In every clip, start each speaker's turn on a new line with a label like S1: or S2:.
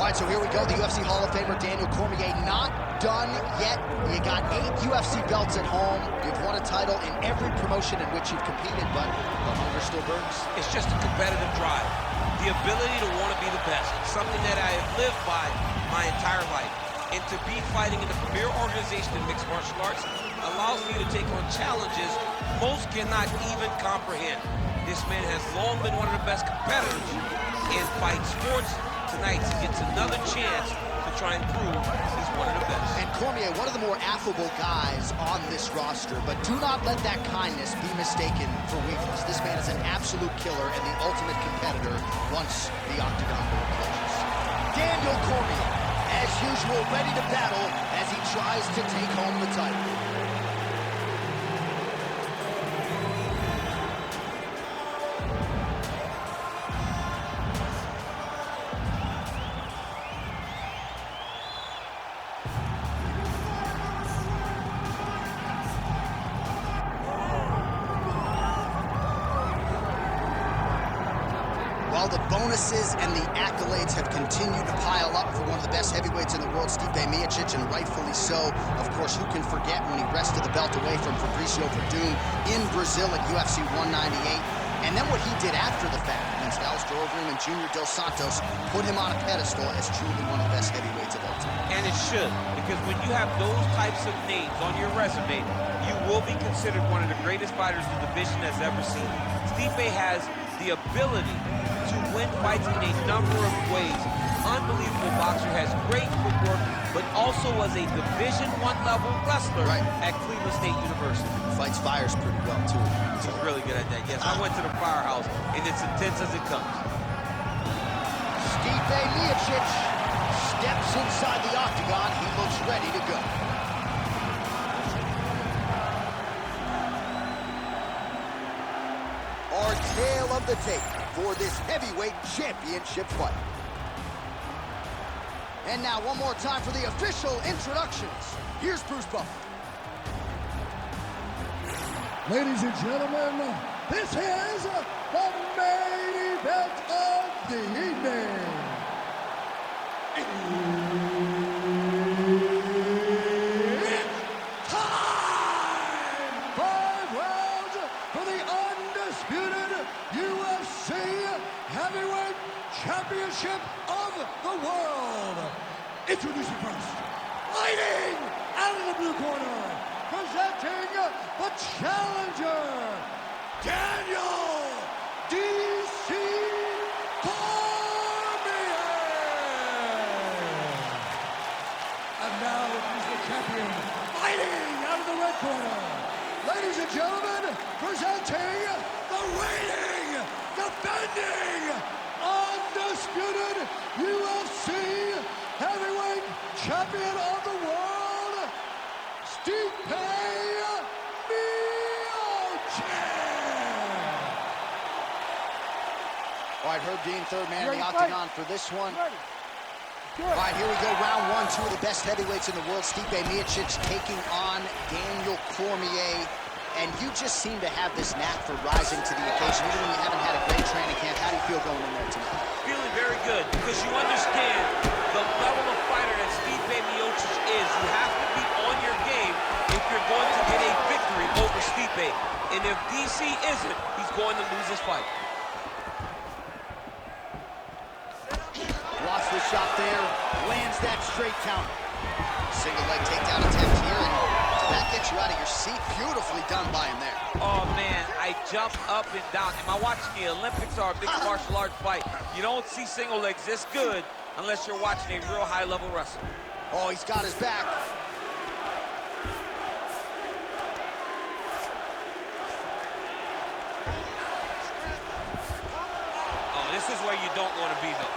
S1: right, so here we go. The UFC Hall of Famer Daniel Cormier not done yet. You got 8 UFC belts at home. You've won a title in every promotion in which you've competed, but the hunger still burns.
S2: It's just a competitive drive. The ability to want to be the best. Something that I have lived by my entire life. And to be fighting in the premier organization in mixed martial arts allows me to take on challenges most cannot even comprehend. This man has long been one of the best competitors in fight sports. Tonight, he gets another chance to try and prove he's one of the best.
S1: And Cormier, one of the more affable guys on this roster, but do not let that kindness be mistaken for weakness. This man is an absolute killer and the ultimate competitor once the octagon door closes. Daniel Cormier, as usual, ready to battle as he tries to take home the title. While the bonuses and the accolades have continued to pile up for one of the best heavyweights in the world, Stipe Miocic, and rightfully so. Of course, who can forget when he wrested the belt away from Fabricio Verdun in Brazil at UFC 198. And then what he did after the fact against Alistair Overeem and Junior Dos Santos put him on a pedestal as truly one of the best heavyweights of all time.
S2: And it should, because when you have those types of names on your resume, you will be considered one of the greatest fighters the division has ever seen. Stipe has the ability to win fights in a number of ways. Unbelievable boxer, has great footwork, but also was a Division I level wrestler at Cleveland State University.
S1: Fights fires pretty well, too.
S2: He's really good at that, yes. I went to the firehouse, and it's intense as it comes.
S1: Stipe Miocic steps inside the octagon. He looks ready to go. Our tale of the tape for this heavyweight championship fight. And now one more time for the official introductions. Here's Bruce Buffer.
S3: Ladies and gentlemen, this is the main event of the evening. It's time! 5 rounds for the undisputed UFC Heavyweight Championship of the world. Introducing first, fighting out of the blue corner, presenting the challenger, Daniel D.C. Cormier. And now is the champion, fighting out of the red corner. Ladies and gentlemen, presenting the reigning, defending, undisputed UFC Heavyweight Champion of the world, Stipe Miocic.
S1: All right, Herb Dean, third man in the octagon for this one. All right, here we go, round 1, 2 of the best heavyweights in the world. Stipe Miocic taking on Daniel Cormier. And you just seem to have this knack for rising to the occasion, even when you haven't had a great training camp. How do you feel going in there tonight?
S2: Feeling very good, because you understand the level of fighter that Stipe Miocic is. You have to be on your game if you're going to get a victory over Stipe. And if DC isn't, he's going to lose this fight.
S1: Watch the shot there, lands that straight counter. Single leg takedown attempt here, and that gets you out of your seat. Beautifully done by him there.
S2: Oh, man, I jumped up and down. Am I watching the Olympics or a mixed martial arts fight? You don't see single legs this good unless you're watching a real high-level wrestler.
S1: Oh, he's got his back.
S2: Oh, this is where you don't want to be, though.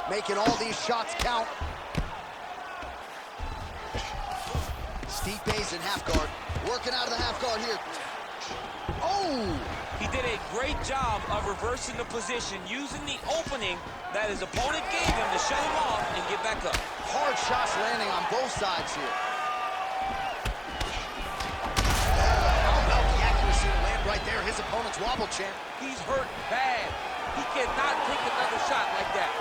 S1: Making all these shots count. Stipe's in half guard. Working out of the half guard here. Oh!
S2: He did a great job of reversing the position, using the opening that his opponent gave him to shut him off and get back up.
S1: Hard shots landing on both sides here. How about the accuracy to land right there? His opponent's wobble champ.
S2: He's hurt bad. He cannot take another shot like that.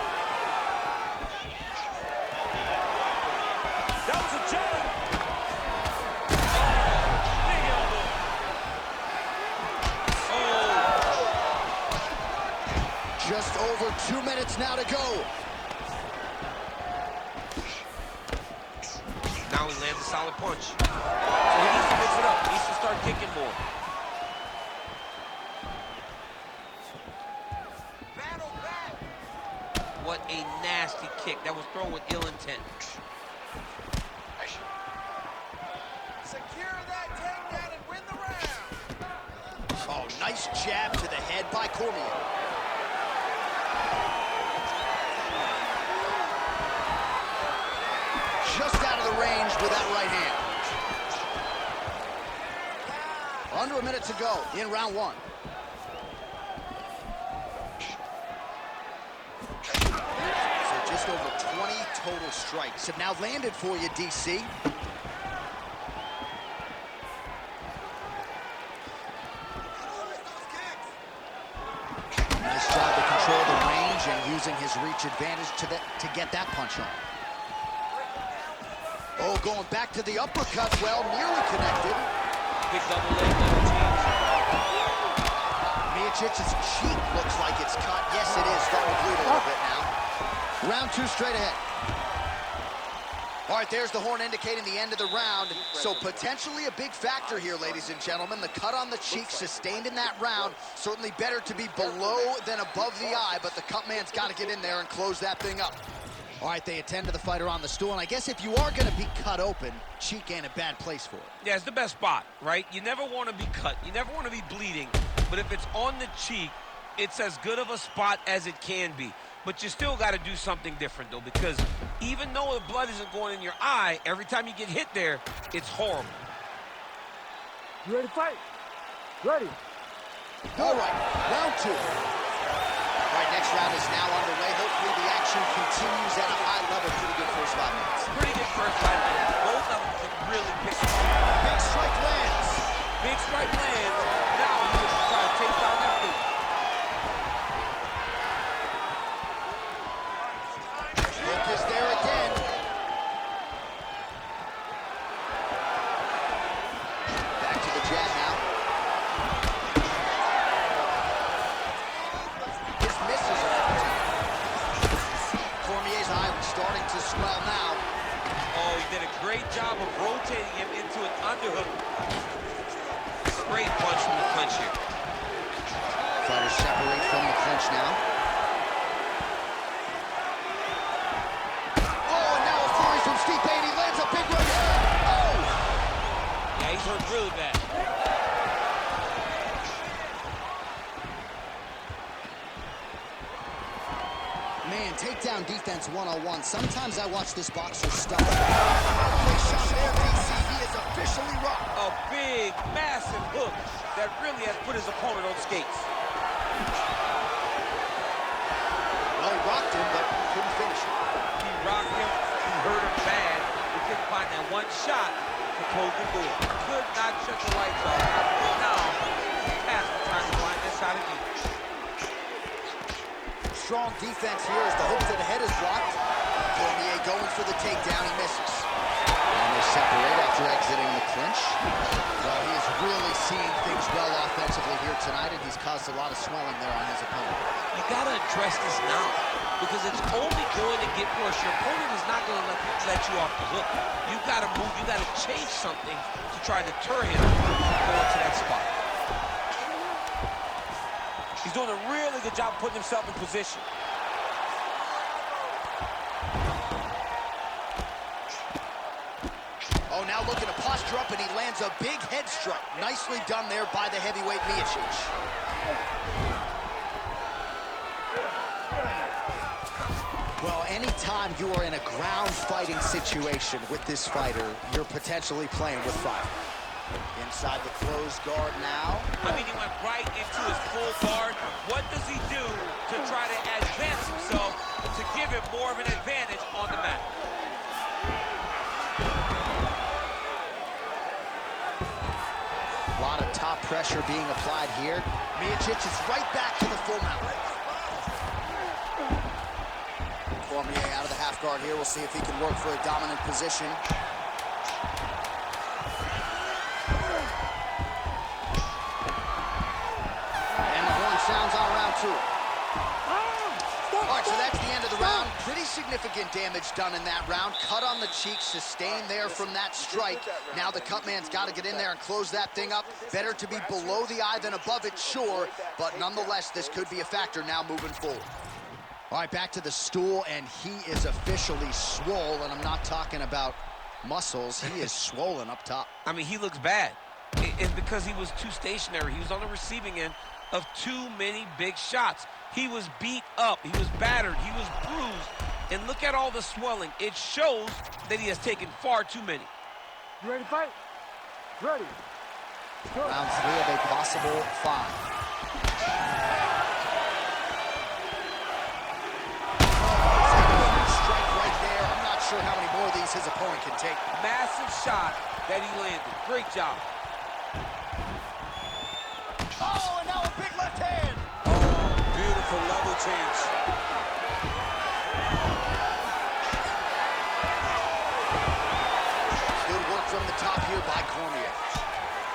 S4: That was a jab. Big elbow.
S2: Oh.
S1: Just over 2 minutes now to go.
S2: Now he lands a solid punch. So he needs to mix it up. He needs to start kicking more. What a nasty kick. That was thrown with ill intent.
S5: Secure that takedown and win the round.
S1: Oh, nice jab to the head by Cormier. Just out of the range with that right hand. Under a minute to go in round one. So just over 20 total strikes have now landed for you, DC. Nice job to control the range and using his reach advantage to get that punch on. Oh, going back to the uppercut, well, nearly connected.
S2: Big double leg double change.
S1: Miocic's cheek looks like it's cut. Yes, it is. Starting to bleed a little bit now. Round two straight ahead. All right, there's the horn indicating the end of the round. So potentially a big factor here, ladies and gentlemen. The cut on the cheek sustained in that round. Certainly better to be below than above the eye, but the cut man's got to get in there and close that thing up. All right, they attend to the fighter on the stool, and I guess if you are going to be cut open, cheek ain't a bad place for it.
S2: Yeah, it's the best spot, right? You never want to be cut. You never want to be bleeding. But if it's on the cheek, it's as good of a spot as it can be. But you still got to do something different, though, because even though the blood isn't going in your eye, every time you get hit there, it's horrible.
S4: You ready to fight? Ready.
S1: All right, round two. All right, next round is now underway. Hopefully the action continues at a high level. Pretty good first 5 minutes.
S2: Pretty good first 5 minutes. Both of them can really pick up.
S1: Big strike lands.
S2: Big strike lands. Now he just try to take down that boot.
S1: Focus there again. Back to the jab now. His misses are Cormier's eye starting to swell now.
S2: Oh, he did a great job of rotating him into an underhook. Great punch from the clinch here.
S1: Fighters separate from the clinch now. Oh, and now a flurry from Stipe, and he lands a big right hand. Oh!
S2: Yeah, he's hurt really bad.
S1: Man, takedown defense 101. Sometimes I watch this boxer stuff. Big shot there, DC. He is officially rocked.
S2: A big, massive hook that really has put his opponent on skates.
S1: Well, he rocked him, but couldn't finish it.
S2: He rocked him, he hurt him bad. He couldn't find that one shot to close the door. Could not shut the lights off. Now, he's past the time to find that shot again.
S1: Strong defense here as the hook to the head is blocked. Cormier going for the takedown, he misses. And they separate after exiting the clinch. Well, he is really seeing things well offensively here tonight, and he's caused a lot of swelling there on his opponent.
S2: You gotta address this now, because it's only going to get worse. Your opponent is not gonna let you off the hook. You gotta move, you gotta change something to try to deter him from going to that spot.
S4: He's doing a really good job putting himself in position.
S1: Oh, now looking to posture up, and he lands a big head strike. Nicely done there by the heavyweight Miocic. Well, anytime you are in a ground fighting situation with this fighter, you're potentially playing with fire. Inside the closed guard now.
S2: I mean, he went right into his full guard. What does he do to try to advance himself to give him more of an advantage on the mat?
S1: A lot of top pressure being applied here. Miocic is right back to the full mount. Cormier out of the half guard here. We'll see if he can work for a dominant position. And the horn sounds on round 2. All right, so that's the end of the round. Pretty significant damage done in that round. Cut on the cheek, sustained there from that strike. Now the cut man's got to get in there and close that thing up. Better to be below the eye than above it, sure. But nonetheless, this could be a factor now moving forward. All right, back to the stool, and he is officially swole, and I'm not talking about muscles. He is swollen up top.
S2: I mean, he looks bad. It's because he was too stationary. He was on the receiving end of too many big shots. He was beat up. He was battered. He was bruised. And look at all the swelling. It shows that he has taken far too many.
S5: You ready to fight? Ready.
S1: Round 3 of a possible 5. Strike right there. I'm not sure how many more of these his opponent can take.
S2: Massive shot that he landed. Great job.
S5: Oh, and now a big left hand.
S4: Beautiful level change.
S1: Good work from the top here by Cormier.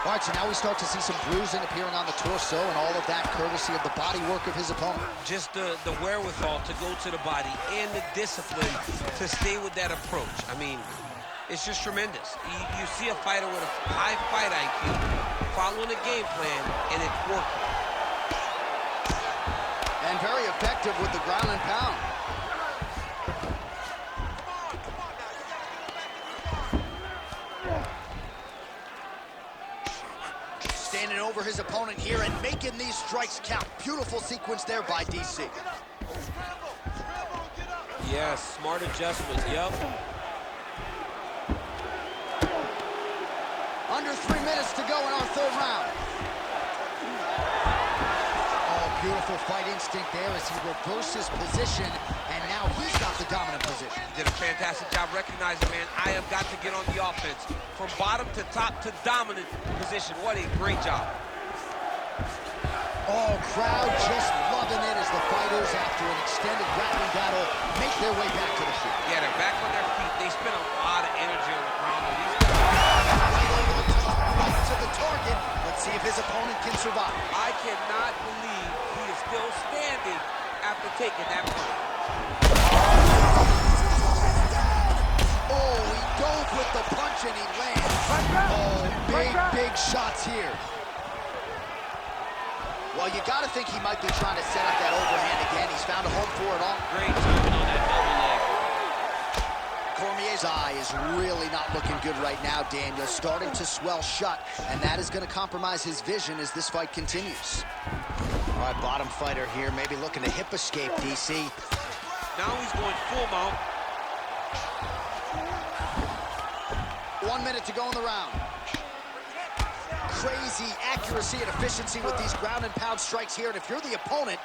S1: All right, so now we start to see some bruising appearing on the torso, and all of that courtesy of the body work of his opponent.
S2: Just the wherewithal to go to the body and the discipline to stay with that approach. I mean, it's just tremendous. You see a fighter with a high fight IQ following a game plan, and it's working.
S1: And very effective with the ground and pound. Standing over his opponent here and making these strikes count. Beautiful sequence there by DC.
S2: Yes, smart adjustment, yep.
S1: Under 3 minutes to go in our 3rd round. Oh, beautiful fight instinct there as he reverses position, and now he's got the dominant position.
S2: Did a fantastic job recognizing, man, I have got to get on the offense. From bottom to top to dominant position. What a great job.
S1: Oh, crowd just loving it as the fighters, after an extended grappling battle, make their way back to the shoot.
S2: Yeah, they're back on their feet. They spend a lot of energy on the ground.
S1: Right to the target. Let's see if his opponent can survive.
S2: I cannot believe he is still standing after taking that punch.
S1: Oh, he dove with the punch and he lands. Oh, big shots here. Well, you got to think he might be trying to set up that overhand again. He's found a home for it all.
S2: Great timing on that double leg.
S1: Cormier's eye is really not looking good right now, Daniel. Starting to swell shut, and that is going to compromise his vision as this fight continues. All right, bottom fighter here, maybe looking to hip escape, DC.
S2: Now he's going full mount.
S1: 1 minute to go in the round. Crazy accuracy and efficiency with these ground and pound strikes here, and if you're the opponent,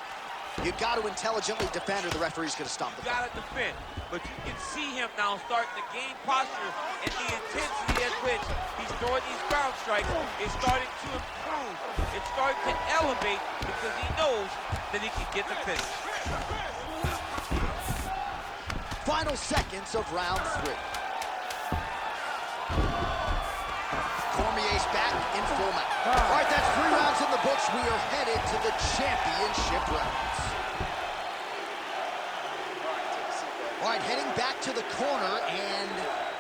S1: you've got to intelligently defend or the referee's going to stop the fight.
S2: You got to defend, but you can see him now starting to gain posture, and the intensity at which he's throwing these ground strikes is starting to improve. It's starting to elevate because he knows that he can get the finish.
S1: Final seconds of round 3. Cormier's back in full mount. All right, that's 3 rounds in the books. We are headed to the championship rounds. All right, heading back to the corner, and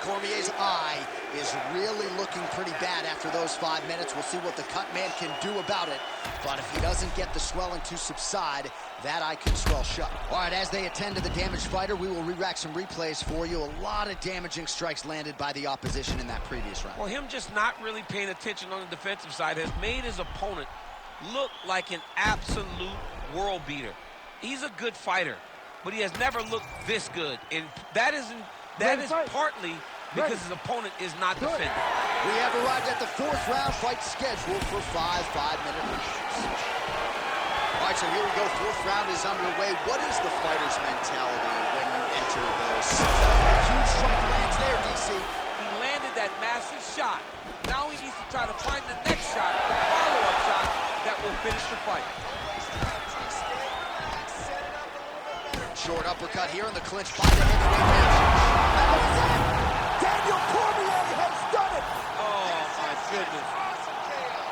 S1: Cormier's eye is really looking pretty bad after those 5 minutes. We'll see what the cut man can do about it, but if he doesn't get the swelling to subside, that eye could swell shut. All right, as they attend to the damaged fighter, we will re-rack some replays for you. A lot of damaging strikes landed by the opposition in that previous round.
S2: Well, him just not really paying attention on the defensive side has made his opponent look like an absolute world beater. He's a good fighter, but he has never looked this good, and that is partly because his opponent is not defending.
S1: We have arrived at the 4th round fight scheduled for 5 5-minute rounds. All right, so here we go. 4th round is underway. What is the fighter's mentality when you enter those? Huge strike lands there, DC.
S2: He landed that massive shot. Now he needs to try to find the next shot, the follow-up shot that will finish the fight.
S1: Short uppercut here in the clinch by the heavyweight match.
S4: That is it! Daniel Cormier has done it!
S2: Oh, my goodness.
S5: Awesome KO.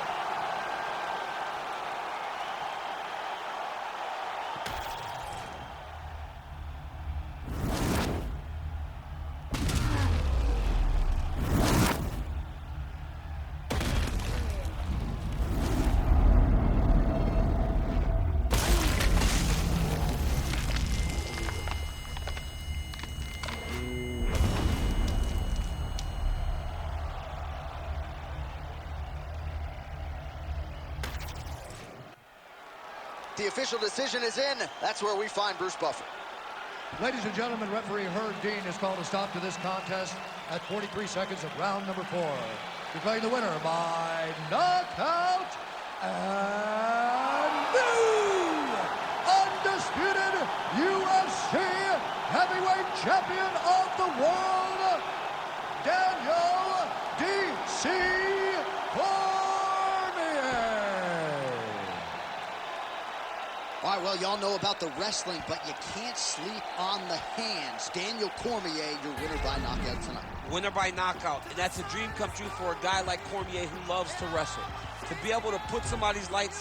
S1: The official decision is in. That's where we find Bruce Buffer.
S3: Ladies and gentlemen, referee Herb Dean has called a stop to this contest at 43 seconds of round number 4. Declaring the winner by knockout and new undisputed UFC heavyweight champion of the world, Daniel D.C. Cormier.
S1: All right, well, y'all know about the wrestling, but you can't sleep on the hands. Daniel Cormier, your winner by knockout tonight.
S2: Winner by knockout, and that's a dream come true for a guy like Cormier who loves to wrestle. To be able to put somebody's lights